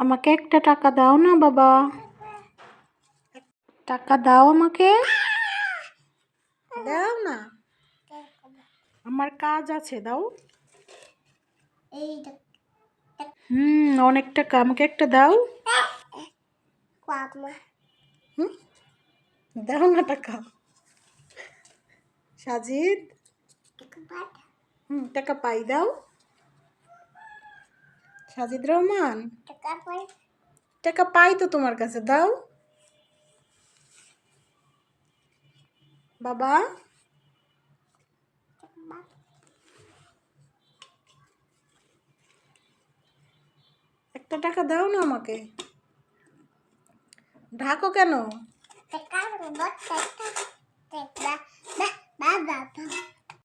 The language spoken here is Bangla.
আমাকে একটা টাকা দাও না বাবা, টাকা দাও আমাকে, দাও না, আমার কাজ আছে, দাও। অনেক টাকা, আমাকে একটা দাও। দাও না টাকা। সাজিদ, টাকা পাই, দাও। সাজিদ রহমান, টাকা পাই তো তোমার কাছে, দাও বাবা। একটা টাকা দাও না আমাকে, ঢাকো কেন?